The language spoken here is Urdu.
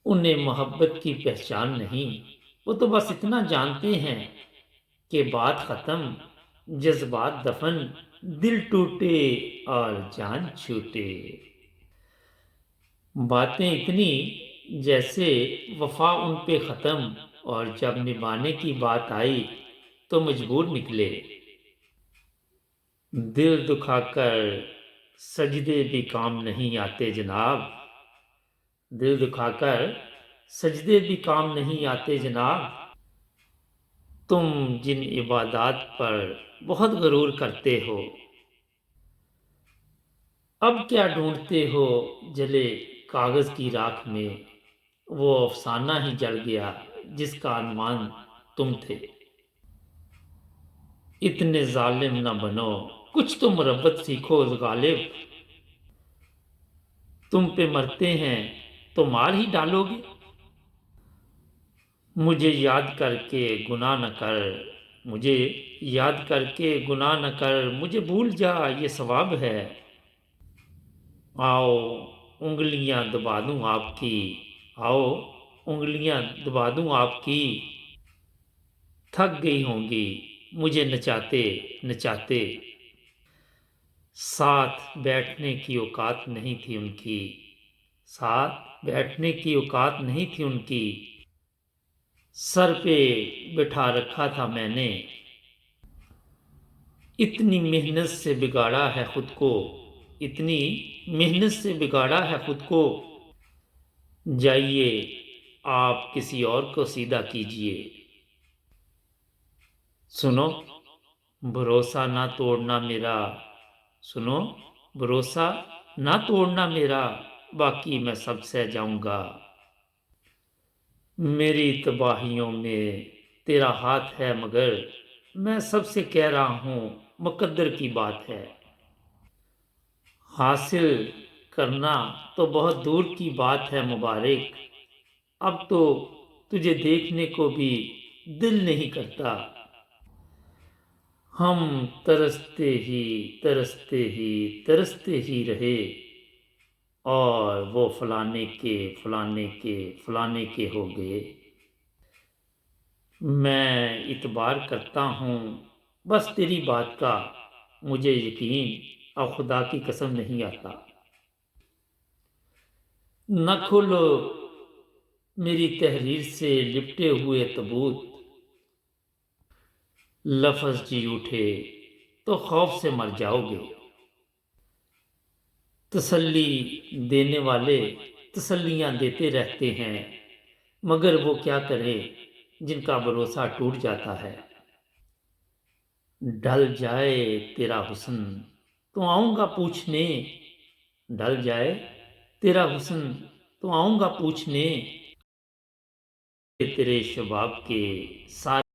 انہیں محبت کی پہچان نہیں، وہ تو بس اتنا جانتے ہیں کہ بات ختم، جذبات دفن، دل ٹوٹے اور جان چھوٹے۔ باتیں اتنی جیسے وفا ان پہ ختم، اور جب نبھانے کی بات آئی تو مجبور نکلے۔ دل دکھا کر سجدے بھی کام نہیں آتے جناب، دل دکھا کر سجدے بھی کام نہیں آتے جناب۔ تم جن عبادات پر بہت غرور کرتے ہو، اب کیا ڈھونڈتے ہو جلے کاغذ کی راکھ میں؟ وہ افسانہ ہی جل گیا جس کا عنوان تم تھے۔ اتنے ظالم نہ بنو، کچھ تو مربت سیکھو غالب، تم پہ مرتے ہیں تو مار ہی ڈالو گے۔ مجھے یاد کر کے گناہ نہ کر، مجھے یاد کر کے گناہ نہ کر، مجھے بھول جا یہ ثواب ہے۔ آؤ انگلیاں دبا دوں آپ کی، آؤ انگلیاں دبا دوں آپ کی، تھک گئی ہوں گی مجھے نچاتے نچاتے۔ ساتھ بیٹھنے کی اوقات نہیں تھی ان کی، ساتھ بیٹھنے کی اوقات نہیں تھی ان کی، سر پہ بٹھا رکھا تھا میں نے۔ اتنی محنت سے بگاڑا ہے خود کو، اتنی محنت سے بگاڑا ہے خود کو، جائیے آپ کسی اور کو سیدھا کیجئے۔ سنو بھروسہ نہ توڑنا میرا، سنو بھروسہ نہ توڑنا میرا، باقی میں سب سہ جاؤں گا۔ میری تباہیوں میں تیرا ہاتھ ہے مگر میں سب سے کہہ رہا ہوں مقدر کی بات ہے۔ حاصل کرنا تو بہت دور کی بات ہے مبارک، اب تو تجھے دیکھنے کو بھی دل نہیں کرتا۔ ہم ترستے ہی ترستے ہی ترستے ہی رہے، اور وہ فلانے کے فلانے کے فلانے کے ہو گئے۔ میں اعتبار کرتا ہوں بس تیری بات کا، مجھے یقین اب خدا کی قسم نہیں آتا۔ نہ کھولو میری تحریر سے لپٹے ہوئے تابوت، لفظ جی اٹھے تو خوف سے مر جاؤ گے۔ تسلی دینے والے تسلیاں دیتے رہتے ہیں، مگر وہ کیا کریں جن کا بھروسہ ٹوٹ جاتا ہے۔ ڈھل جائے تیرا حسن تو آؤں گا پوچھنے، ڈھل جائے تیرا حسن تو آؤں گا پوچھنے، تیرے شباب کے سارے